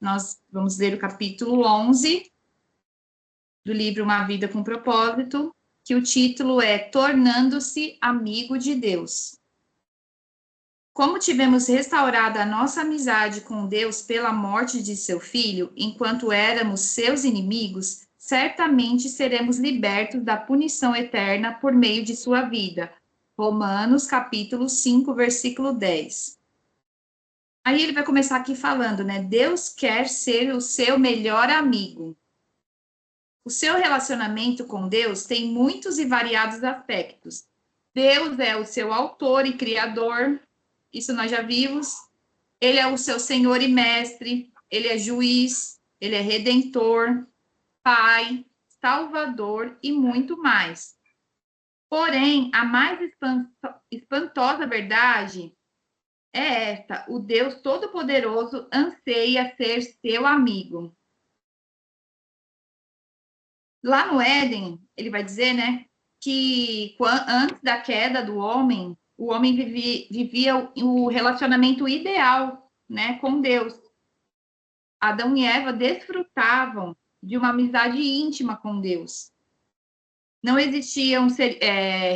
Nós vamos ler o capítulo 11 do livro Uma Vida com Propósito, que o título é Tornando-se Amigo de Deus. Como tivemos restaurado a nossa amizade com Deus pela morte de seu filho, enquanto éramos seus inimigos, certamente seremos libertos da punição eterna por meio de sua vida. Romanos, capítulo 5, versículo 10. Aí ele vai começar aqui falando, né? Deus quer ser o seu melhor amigo. O seu relacionamento com Deus tem muitos e variados aspectos. Deus é o seu autor e criador, isso nós já vimos. Ele é o seu Senhor e mestre, ele é juiz, ele é redentor, pai, salvador e muito mais. Porém, a mais espantosa verdade é esta: o Deus Todo-Poderoso anseia ser seu amigo. Lá no Éden, ele vai dizer, né, que antes da queda do homem, o homem vivia o relacionamento ideal, né, com Deus. Adão e Eva desfrutavam de uma amizade íntima com Deus. Não existiam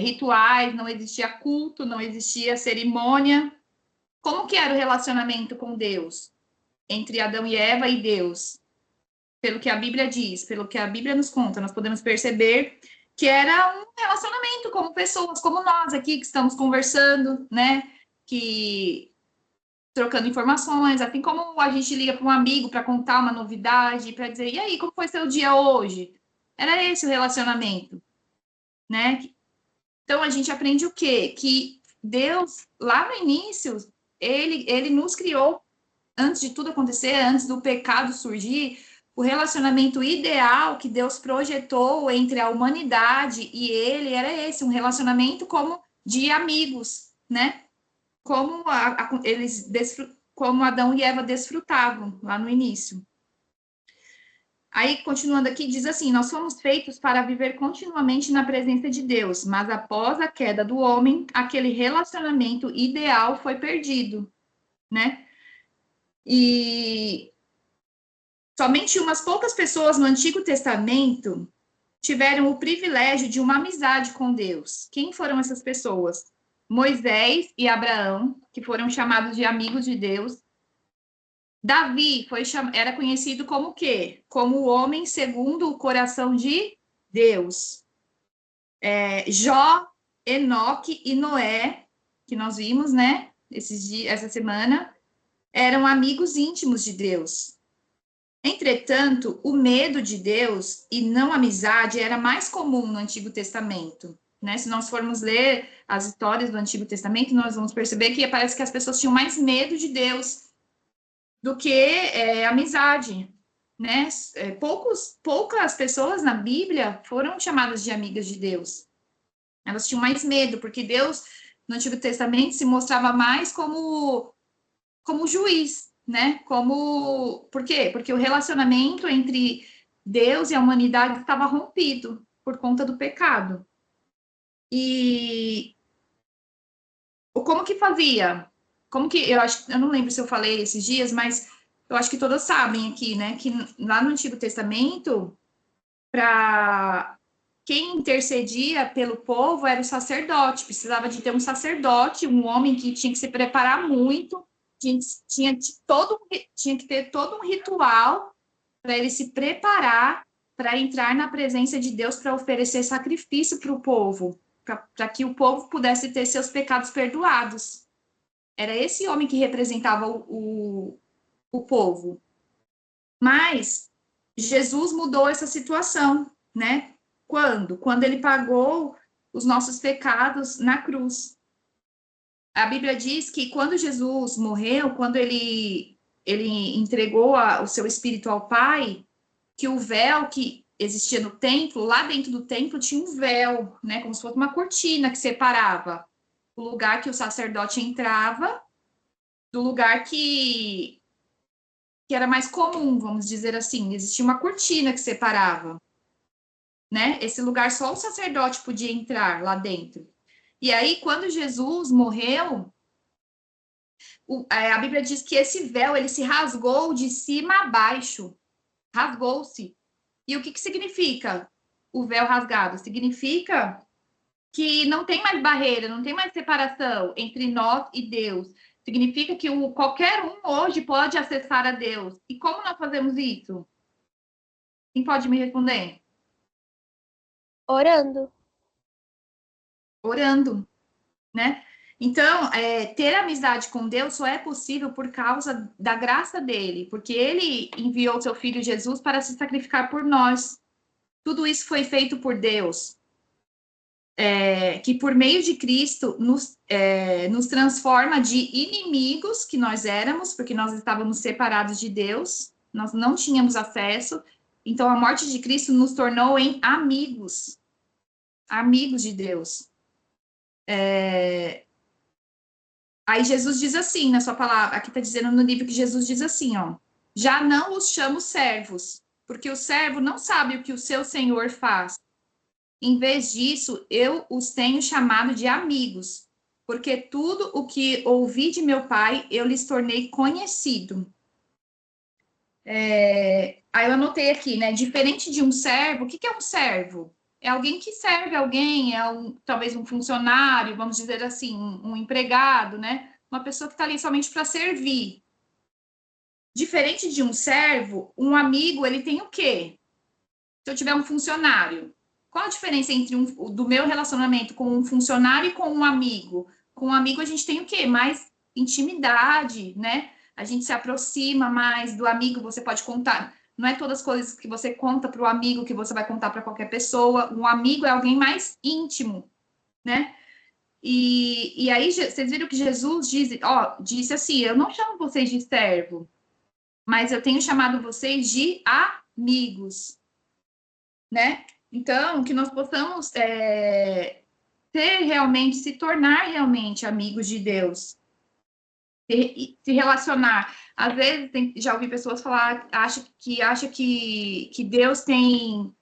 rituais, não existia culto, não existia cerimônia. Como que era o relacionamento com Deus? Entre Adão e Eva e Deus? Pelo que a Bíblia diz, pelo que a Bíblia nos conta, nós podemos perceber que era um relacionamento como pessoas, como nós aqui que estamos conversando, né? Que trocando informações, assim como a gente liga para um amigo para contar uma novidade, para dizer, e aí, como foi seu dia hoje? Era esse o relacionamento, né? Então a gente aprende o quê? Que Deus, lá no início, ele nos criou, antes de tudo acontecer, antes do pecado surgir, o relacionamento ideal que Deus projetou entre a humanidade e ele era esse, um relacionamento como de amigos, né? Como como Adão e Eva desfrutavam lá no início. Aí, continuando aqui, diz assim: nós fomos feitos para viver continuamente na presença de Deus, mas após a queda do homem, aquele relacionamento ideal foi perdido, né? E somente umas poucas pessoas no Antigo Testamento tiveram o privilégio de uma amizade com Deus. Quem foram essas pessoas? Moisés e Abraão, que foram chamados de amigos de Deus. Davi era conhecido como o quê? Como o homem segundo o coração de Deus. Jó, Enoque e Noé, que nós vimos, né? Essa semana, eram amigos íntimos de Deus. Entretanto, o medo de Deus e não a amizade era mais comum no Antigo Testamento. Né? Se nós formos ler as histórias do Antigo Testamento, nós vamos perceber que parece que as pessoas tinham mais medo de Deus do que amizade. Né? Poucas pessoas na Bíblia foram chamadas de amigas de Deus. Elas tinham mais medo, porque Deus, no Antigo Testamento, se mostrava mais como juiz, né? Por quê? Porque o relacionamento entre Deus e a humanidade estava rompido por conta do pecado. E como que fazia? Eu não lembro se eu falei esses dias, mas eu acho que todos sabem aqui, né? Que lá no Antigo Testamento, para quem intercedia pelo povo era o sacerdote, precisava de ter um sacerdote, um homem que tinha que se preparar muito, tinha que ter todo um ritual para ele se preparar para entrar na presença de Deus para oferecer sacrifício para o povo, para que o povo pudesse ter seus pecados perdoados. Era esse homem que representava o povo. Mas Jesus mudou essa situação, né? Quando? Quando ele pagou os nossos pecados na cruz. A Bíblia diz que quando Jesus morreu, quando ele entregou o seu espírito ao Pai, que o véu que existia no templo, lá dentro do templo tinha um véu, né? Como se fosse uma cortina que separava o lugar que o sacerdote entrava do lugar que era mais comum, vamos dizer assim. Existia uma cortina que separava, né? Esse lugar só o sacerdote podia entrar lá dentro. E aí, quando Jesus morreu, A Bíblia diz que esse véu, ele se rasgou de cima a baixo. Rasgou-se. E o que significa o véu rasgado? Significa que não tem mais barreira, não tem mais separação entre nós e Deus. Significa que qualquer um hoje pode acessar a Deus. E como nós fazemos isso? Quem pode me responder? Orando. Orando, né? Então, ter amizade com Deus só é possível por causa da graça dele, porque ele enviou seu filho Jesus para se sacrificar por nós. Tudo isso foi feito por Deus, que por meio de Cristo nos transforma de inimigos que nós éramos, porque nós estávamos separados de Deus, nós não tínhamos acesso. Então, a morte de Cristo nos tornou em amigos, amigos de Deus. Aí Jesus diz assim, na sua palavra, aqui está dizendo no livro que Jesus diz assim, ó, já não os chamo servos, porque o servo não sabe o que o seu senhor faz. Em vez disso, eu os tenho chamado de amigos, porque tudo o que ouvi de meu pai, eu lhes tornei conhecido. Aí eu anotei aqui, né? Diferente de um servo, o que é um servo? É alguém que serve alguém, talvez um funcionário, vamos dizer assim, um empregado, né? Uma pessoa que está ali somente para servir. Diferente de um servo, um amigo, ele tem o quê? Se eu tiver um funcionário, qual a diferença entre do meu relacionamento com um funcionário e com um amigo? Com um amigo a gente tem o quê? Mais intimidade, né? A gente se aproxima mais do amigo, você pode contar. Não é todas as coisas que você conta para o amigo que você vai contar para qualquer pessoa. Um amigo é alguém mais íntimo, né? E aí, vocês viram que Jesus disse assim: eu não chamo vocês de servo, mas eu tenho chamado vocês de amigos, né? Então, que nós possamos se tornar realmente amigos de Deus, se relacionar. Às vezes, já ouvi pessoas falar, acha que Deus tem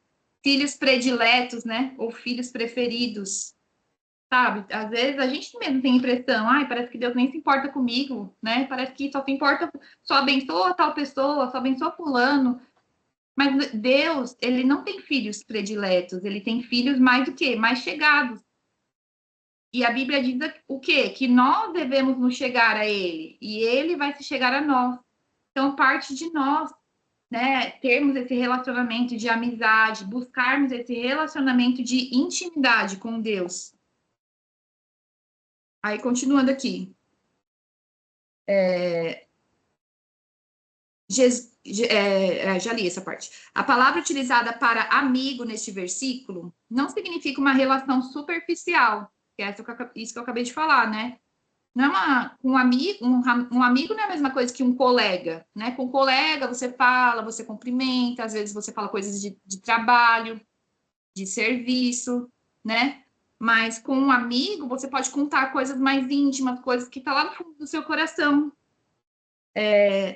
filhos prediletos, né? Ou filhos preferidos, sabe? Às vezes a gente mesmo tem a impressão, parece que Deus nem se importa comigo, né? Parece que só se importa, só abençoa tal pessoa, só abençoa fulano. Mas Deus, ele não tem filhos prediletos, ele tem filhos mais do que? Mais chegados. E a Bíblia diz o quê? Que nós devemos nos chegar a ele, e ele vai se chegar a nós. Então, parte de nós, né, termos esse relacionamento de amizade, buscarmos esse relacionamento de intimidade com Deus. Aí, continuando aqui. Já li essa parte. A palavra utilizada para amigo neste versículo não significa uma relação superficial, que é isso que eu acabei de falar, né? Não é um amigo não é a mesma coisa que um colega, né? Com um colega você fala, você cumprimenta, às vezes você fala coisas de trabalho, de serviço, né? Mas com um amigo você pode contar coisas mais íntimas, coisas que estão lá no fundo do seu coração.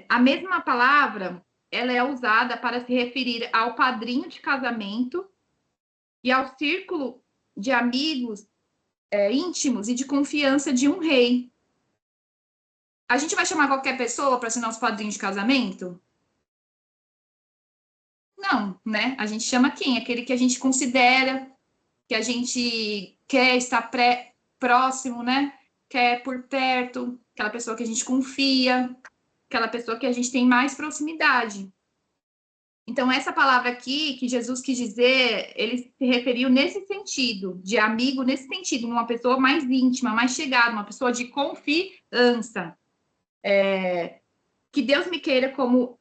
A mesma palavra, ela é usada para se referir ao padrinho de casamento e ao círculo de amigos íntimos e de confiança de um rei. A gente vai chamar qualquer pessoa para ser nosso padrinho de casamento? Não, né? A gente chama quem? Aquele que a gente considera, que a gente quer estar próximo, né? Quer por perto, aquela pessoa que a gente confia, aquela pessoa que a gente tem mais proximidade. Então, essa palavra aqui, que Jesus quis dizer, ele se referiu nesse sentido, de amigo, nesse sentido, uma pessoa mais íntima, mais chegada, uma pessoa de confiança. Que Deus me queira como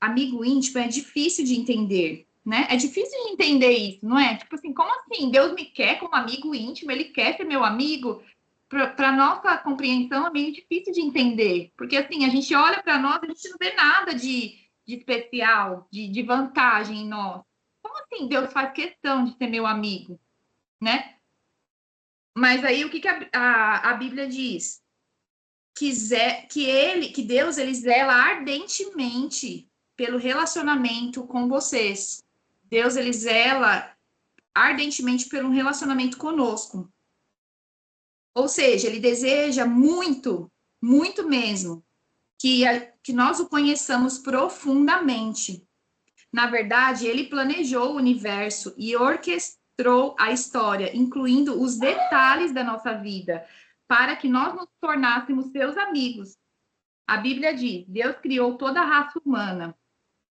amigo íntimo é difícil de entender, né? É difícil de entender isso, não é? Tipo assim, como assim? Deus me quer como amigo íntimo, ele quer ser meu amigo? Para nossa compreensão é meio difícil de entender, porque assim, a gente olha para nós, a gente não vê nada de especial, de vantagem em nós. Como assim Deus faz questão de ser meu amigo, né? Mas aí o que a Bíblia diz? Que Deus ele zela ardentemente pelo relacionamento com vocês. Deus ele zela ardentemente pelo relacionamento conosco. Ou seja, ele deseja muito muito mesmo, que nós o conheçamos profundamente. Na verdade, ele planejou o universo e orquestrou a história, incluindo os detalhes da nossa vida, para que nós nos tornássemos seus amigos. A Bíblia diz: Deus criou toda a raça humana,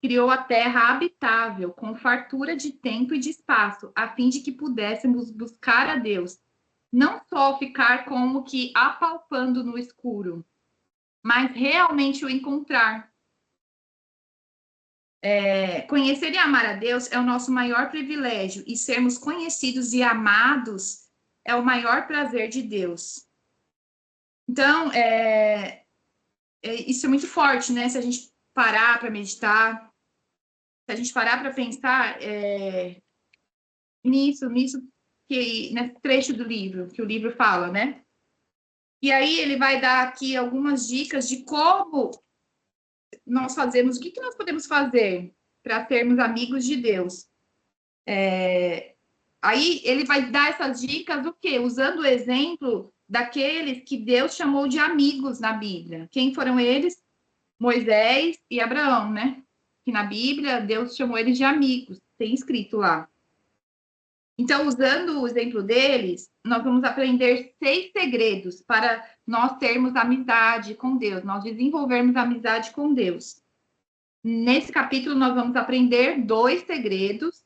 criou a terra habitável, com fartura de tempo e de espaço, a fim de que pudéssemos buscar a Deus, não só ficar como que apalpando no escuro, mas realmente o encontrar. Conhecer e amar a Deus é o nosso maior privilégio, e sermos conhecidos e amados é o maior prazer de Deus. Então, isso é muito forte, né? Se a gente parar para meditar, se a gente parar para pensar nisso nesse trecho do livro, que o livro fala, né? E aí ele vai dar aqui algumas dicas de como nós fazemos, o que nós podemos fazer para sermos amigos de Deus. Aí ele vai dar essas dicas, o quê? Usando o exemplo daqueles que Deus chamou de amigos na Bíblia. Quem foram eles? Moisés e Abraão, né? Que na Bíblia Deus chamou eles de amigos, tem escrito lá. Então, usando o exemplo deles, nós vamos aprender 6 segredos para nós termos amizade com Deus, nós desenvolvermos amizade com Deus. Nesse capítulo, nós vamos aprender 2 segredos,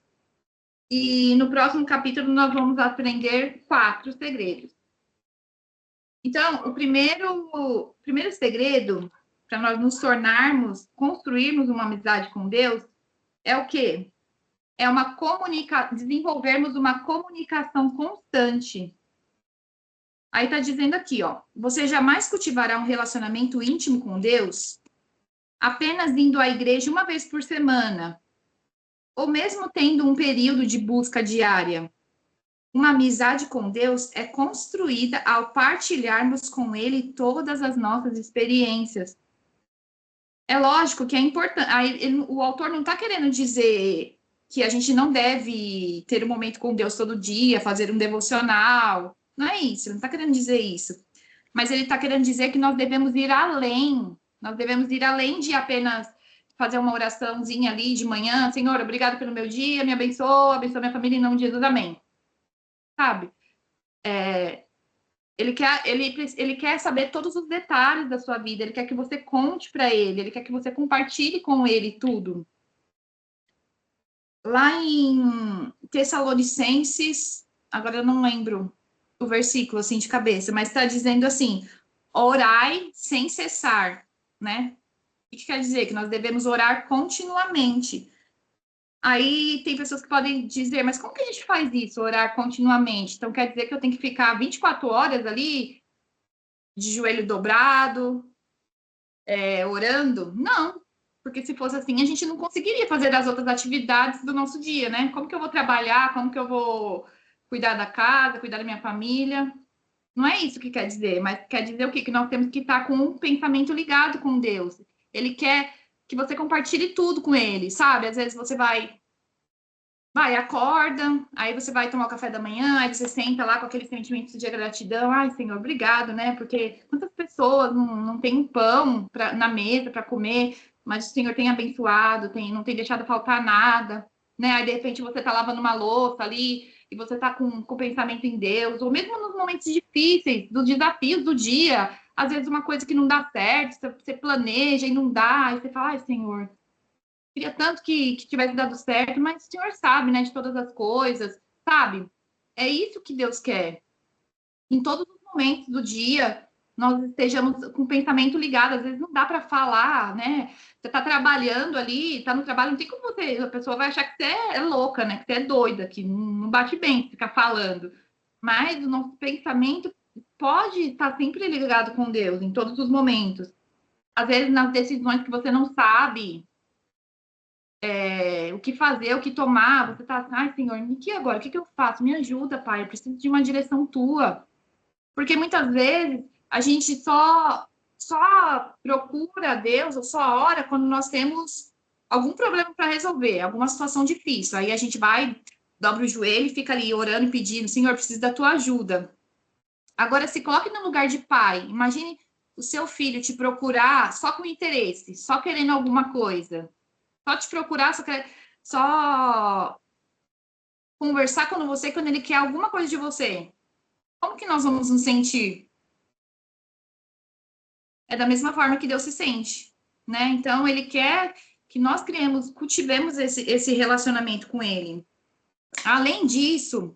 e no próximo capítulo, nós vamos aprender 4 segredos. Então, o primeiro segredo para nós nos tornarmos, construirmos uma amizade com Deus, é o quê? É desenvolvermos uma comunicação constante. Aí está dizendo aqui, ó, você jamais cultivará um relacionamento íntimo com Deus apenas indo à igreja uma vez por semana, ou mesmo tendo um período de busca diária. Uma amizade com Deus é construída ao partilharmos com Ele todas as nossas experiências. É lógico que é importante. O autor não está querendo dizer que a gente não deve ter um momento com Deus todo dia, fazer um devocional. Não é isso, ele não está querendo dizer isso. Mas ele está querendo dizer que nós devemos ir além. Nós devemos ir além de apenas fazer uma oraçãozinha ali de manhã. Senhor, obrigado pelo meu dia, me abençoa minha família em nome de Jesus, amém. Sabe? Ele quer saber todos os detalhes da sua vida, ele quer que você conte para ele quer que você compartilhe com ele tudo. Lá em Tessalonicenses, agora eu não lembro o versículo assim de cabeça, mas está dizendo assim: orai sem cessar, né? O que quer dizer? Que nós devemos orar continuamente. Aí tem pessoas que podem dizer, mas como que a gente faz isso, orar continuamente? Então quer dizer que eu tenho que ficar 24 horas ali, de joelho dobrado, orando? Não, porque se fosse assim, a gente não conseguiria fazer as outras atividades do nosso dia, né? Como que eu vou trabalhar? Como que eu vou cuidar da casa, cuidar da minha família? Não é isso que quer dizer, mas quer dizer o quê? Que nós temos que estar com um pensamento ligado com Deus. Ele quer que você compartilhe tudo com ele, sabe? Às vezes você vai, acorda, aí você vai tomar o café da manhã, aí você senta lá com aquele sentimento de gratidão. Ai, Senhor, obrigado, né? Porque quantas pessoas não têm um pão na mesa para comer, mas o Senhor tem abençoado, não tem deixado faltar nada, né? Aí, de repente, você tá lavando uma louça ali e você tá com o pensamento em Deus, ou mesmo nos momentos difíceis, dos desafios do dia, às vezes uma coisa que não dá certo, você planeja e não dá, aí você fala, ai, Senhor, queria tanto que tivesse dado certo, mas o Senhor sabe, né, de todas as coisas, sabe? É isso que Deus quer. Em todos os momentos do dia, nós estejamos com o pensamento ligado. Às vezes não dá para falar, né? Você está trabalhando ali, está no trabalho, não tem como você. A pessoa vai achar que você é louca, né? Que você é doida, que não bate bem ficar falando. Mas o nosso pensamento pode estar sempre ligado com Deus, em todos os momentos. Às vezes, nas decisões que você não sabe o que fazer, o que tomar, você tá, ai, Senhor, e que agora? O que eu faço? Me ajuda, Pai, eu preciso de uma direção tua. Porque muitas vezes a gente só procura Deus ou só ora quando nós temos algum problema para resolver, alguma situação difícil. Aí a gente vai, dobra o joelho e fica ali orando e pedindo, Senhor, preciso da tua ajuda. Agora, se coloque no lugar de pai. Imagine o seu filho te procurar só com interesse, só querendo alguma coisa, só te procurar, só conversar com você quando ele quer alguma coisa de você, como que nós vamos nos sentir? É da mesma forma que Deus se sente, né? Então, ele quer que nós cultivemos esse relacionamento com ele. Além disso,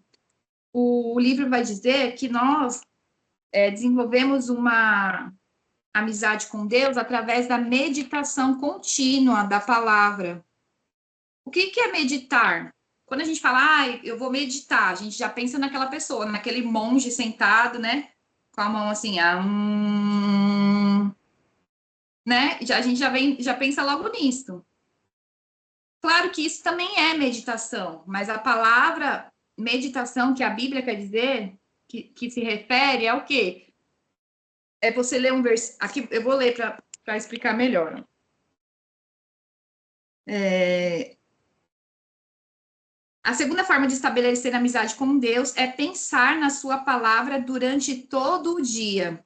o livro vai dizer que nós desenvolvemos uma amizade com Deus através da meditação contínua da palavra. O que é meditar? Quando a gente fala, eu vou meditar, a gente já pensa naquela pessoa, naquele monge sentado, né? Com a mão assim, né? A gente já pensa logo nisso. Claro que isso também é meditação, mas a palavra meditação que a Bíblia quer dizer, que se refere, é o quê? É você ler um versículo. Aqui eu vou ler para explicar melhor. A segunda forma de estabelecer amizade com Deus é pensar na sua palavra durante todo o dia.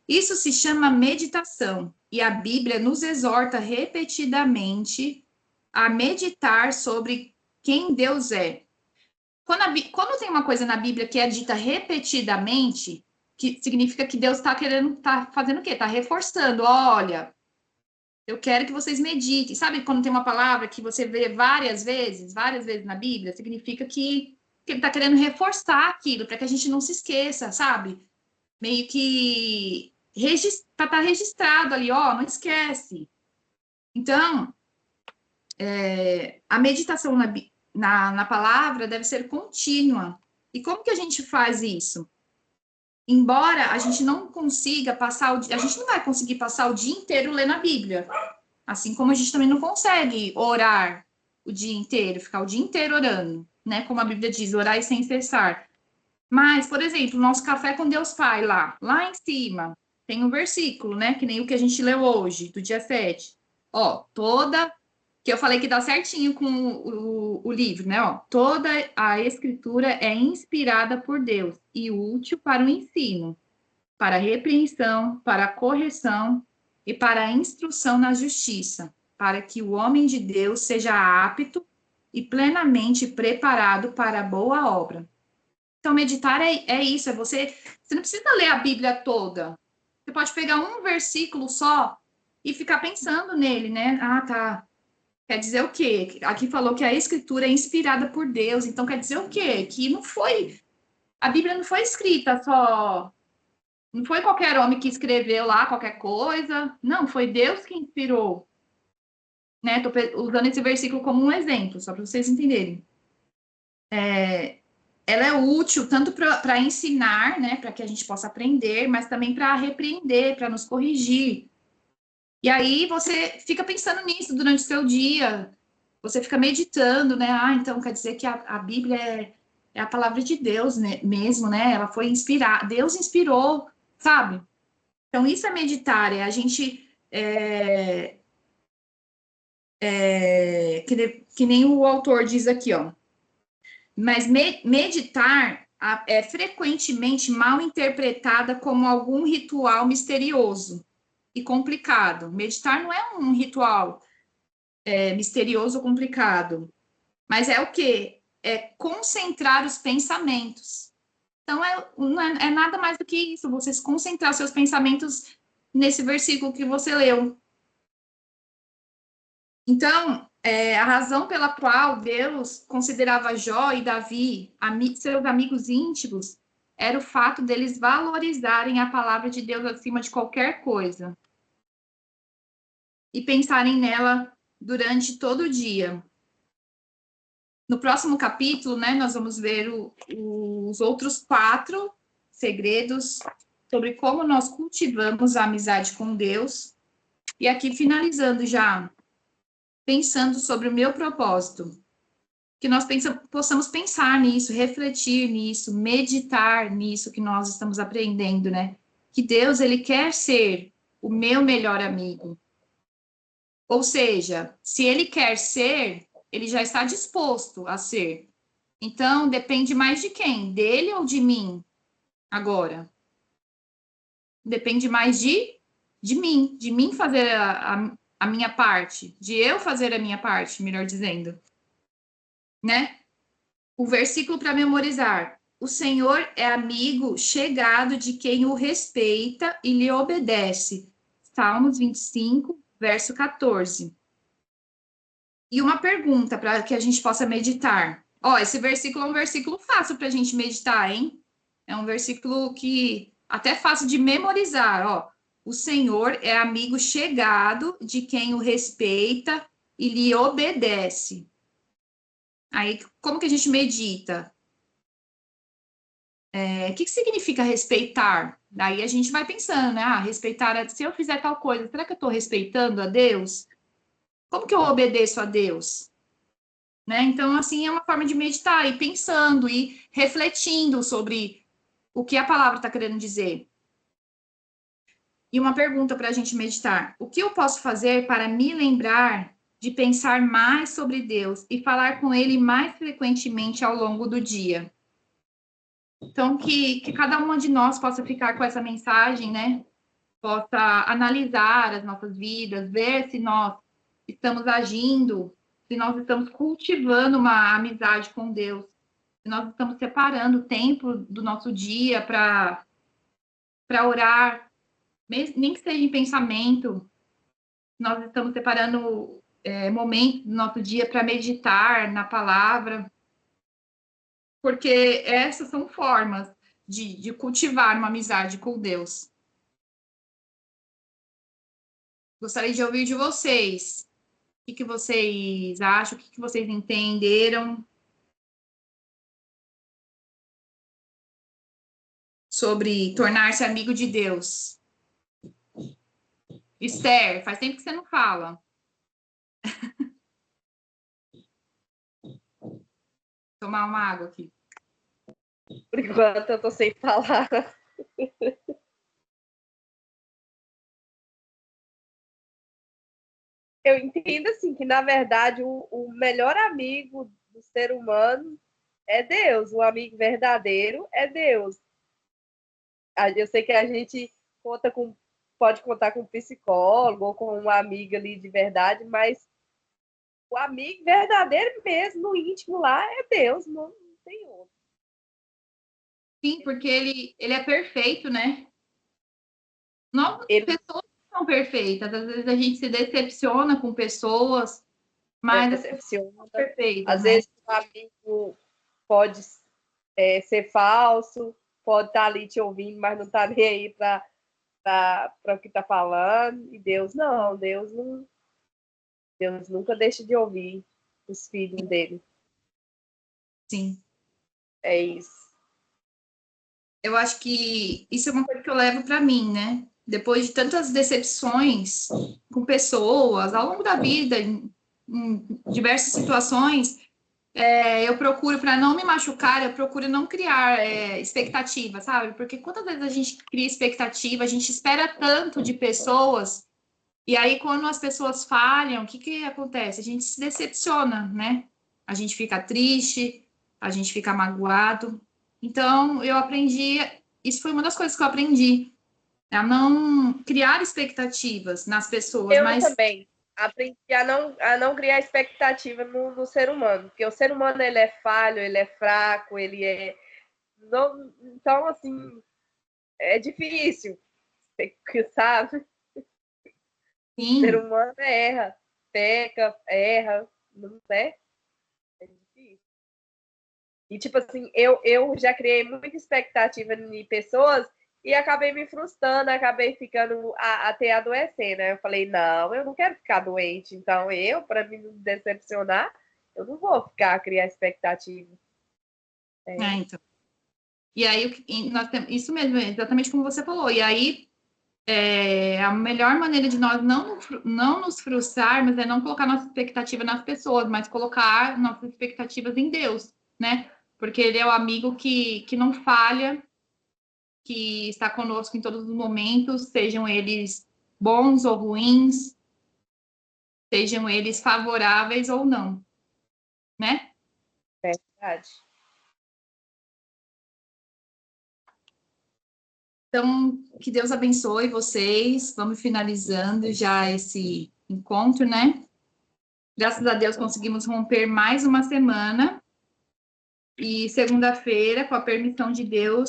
Isso se chama meditação, e a Bíblia nos exorta repetidamente a meditar sobre quem Deus é. Quando tem uma coisa na Bíblia que é dita repetidamente, que significa que Deus está fazendo o quê? Está reforçando. Olha, eu quero que vocês meditem. Sabe quando tem uma palavra que você vê várias vezes na Bíblia, significa que ele está querendo reforçar aquilo, para que a gente não se esqueça, sabe? Meio que para estar registrado ali, ó, não esquece. Então, a meditação na palavra deve ser contínua. E como que a gente faz isso? Embora a gente não consiga passar a gente não vai conseguir passar o dia inteiro lendo a Bíblia. Assim como a gente também não consegue orar o dia inteiro, ficar o dia inteiro orando, né? Como a Bíblia diz, orar sem cessar. Mas, por exemplo, nosso Café com Deus Pai lá em cima, tem um versículo, né? Que nem o que a gente leu hoje, do dia 7. Ó, que eu falei que dá certinho com o livro, né? Ó, toda a escritura é inspirada por Deus e útil para o ensino, para a repreensão, para a correção e para a instrução na justiça, para que o homem de Deus seja apto e plenamente preparado para a boa obra. Então, meditar é isso, você não precisa ler a Bíblia toda. Você pode pegar um versículo só e ficar pensando nele, né? Ah, tá. Quer dizer o quê? Aqui falou que a escritura é inspirada por Deus, então quer dizer o quê? Que a Bíblia não foi escrita só, não foi qualquer homem que escreveu lá qualquer coisa, não, foi Deus que inspirou, né? Tô usando esse versículo como um exemplo, só para vocês entenderem. Ela é útil tanto para ensinar, né, para que a gente possa aprender, mas também para repreender, para nos corrigir. E aí você fica pensando nisso durante o seu dia, você fica meditando, né? Ah, então quer dizer que a Bíblia é a palavra de Deus, né, mesmo, né? Ela foi inspirada, Deus inspirou, sabe? Então isso é meditar, é a gente que nem o autor diz aqui, ó. Mas meditar é frequentemente mal interpretada como algum ritual misterioso e complicado. Meditar não é um ritual misterioso ou complicado, mas é o quê? É concentrar os pensamentos. Então, não é nada mais do que isso, você se concentrar seus pensamentos nesse versículo que você leu. Então, a razão pela qual Deus considerava Jó e Davi seus amigos íntimos era o fato deles valorizarem a palavra de Deus acima de qualquer coisa e pensarem nela durante todo o dia. No próximo capítulo, né, nós vamos ver os outros 4 segredos sobre como nós cultivamos a amizade com Deus. E aqui, finalizando já, pensando sobre o meu propósito, que nós possamos pensar nisso, refletir nisso, meditar nisso que nós estamos aprendendo, né? Que Deus, ele quer ser o meu melhor amigo. Ou seja, se ele quer ser, ele já está disposto a ser. Então, depende mais de quem? Dele ou de mim? Agora. Depende mais de de mim fazer a minha parte, de eu fazer a minha parte, melhor dizendo, né? O versículo para memorizar. O Senhor é amigo chegado de quem o respeita e lhe obedece. Salmos 25, verso 14. E uma pergunta para que a gente possa meditar. Ó, esse versículo é um versículo fácil para a gente meditar, hein? É um versículo que até fácil de memorizar, ó. O Senhor é amigo chegado de quem o respeita e lhe obedece. Aí, como que a gente medita? O que significa respeitar? Daí a gente vai pensando, né? Ah, respeitar, se eu fizer tal coisa, será que eu estou respeitando a Deus? Como que eu obedeço a Deus? Né? Então, assim, é uma forma de meditar e pensando e refletindo sobre o que a palavra está querendo dizer. E uma pergunta para a gente meditar: o que eu posso fazer para me lembrar de pensar mais sobre Deus e falar com Ele mais frequentemente ao longo do dia? Então, que cada uma de nós possa ficar com essa mensagem, né? Possa analisar as nossas vidas, ver se nós estamos agindo, se nós estamos cultivando uma amizade com Deus, se nós estamos separando o tempo do nosso dia para orar, nem que seja em pensamento, nós estamos separando momentos do nosso dia para meditar na palavra, porque essas são formas de cultivar uma amizade com Deus. Gostaria de ouvir de vocês. O que vocês acham? O que vocês entenderam sobre tornar-se amigo de Deus? Esther, faz tempo que você não fala. Tomar uma água aqui. Por enquanto eu tô sem falar. Eu entendo assim que, na verdade, o melhor amigo do ser humano é Deus. O amigo verdadeiro é Deus. Eu sei que a gente pode contar com um psicólogo ou com uma amiga ali de verdade, mas o amigo verdadeiro mesmo, no íntimo lá, é Deus, não tem outro. Sim, porque ele é perfeito, né? Não, Ele pessoas não são perfeitas. Às vezes a gente se decepciona com pessoas, mas as pessoas decepciona. são perfeitas, Às né? vezes o amigo pode ser falso, pode estar ali te ouvindo, mas não está nem aí para o que está falando. E Deus não, Deus nunca deixa de ouvir os filhos dele. Sim. É isso. Eu acho que isso é uma coisa que eu levo para mim, né? Depois de tantas decepções com pessoas ao longo da vida, em diversas situações, eu procuro, para não me machucar, eu procuro não criar expectativa, sabe? Porque quantas vezes a gente cria expectativa, a gente espera tanto de pessoas, e aí quando as pessoas falham, o que que acontece? A gente se decepciona, né? A gente fica triste, a gente fica magoado. Então, eu aprendi, isso foi uma das coisas que eu aprendi, a não criar expectativas nas pessoas, Eu mas também aprendi a não criar expectativa no ser humano, porque o ser humano ele é falho, ele é fraco, ele é. Não, então, assim, é difícil, sabe? O ser sim, humano erra, peca, erra, não é? É difícil. E, tipo assim, eu já criei muita expectativa em pessoas e acabei me frustrando, acabei ficando até adoecendo. Aí eu falei, não, eu não quero ficar doente. Então, para me decepcionar, eu não vou ficar criar expectativa. então. E aí, nós temos, isso mesmo, exatamente como você falou. E aí, a melhor maneira de nós não nos frustrarmos é não colocar nossa expectativa nas pessoas, mas colocar nossas expectativas em Deus, né? Porque Ele é o amigo que não falha, que está conosco em todos os momentos, sejam eles bons ou ruins, sejam eles favoráveis ou não, né? É verdade. Então, que Deus abençoe vocês. Vamos finalizando já esse encontro, né? Graças a Deus conseguimos romper mais uma semana. E segunda-feira, com a permissão de Deus,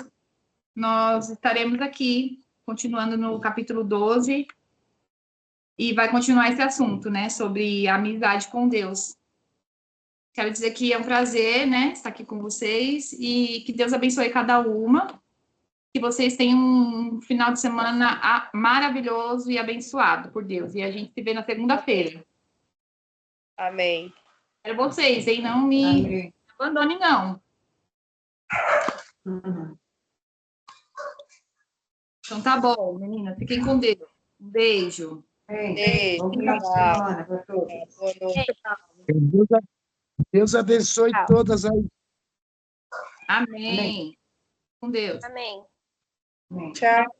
nós estaremos aqui, continuando no capítulo 12, e vai continuar esse assunto, né? Sobre a amizade com Deus. Quero dizer que é um prazer, né? Estar aqui com vocês e que Deus abençoe cada uma. Que vocês tenham um final de semana maravilhoso e abençoado por Deus. E a gente se vê na segunda-feira. Amém. Quero vocês, hein? Não me abandone, não. Então tá bom, meninas. Fiquem com Deus. Um beijo. Beijo. Bom final de semana para todos. Boa noite. Deus abençoe todas aí. Amém. Com Deus. Amém. Amém. Tchau.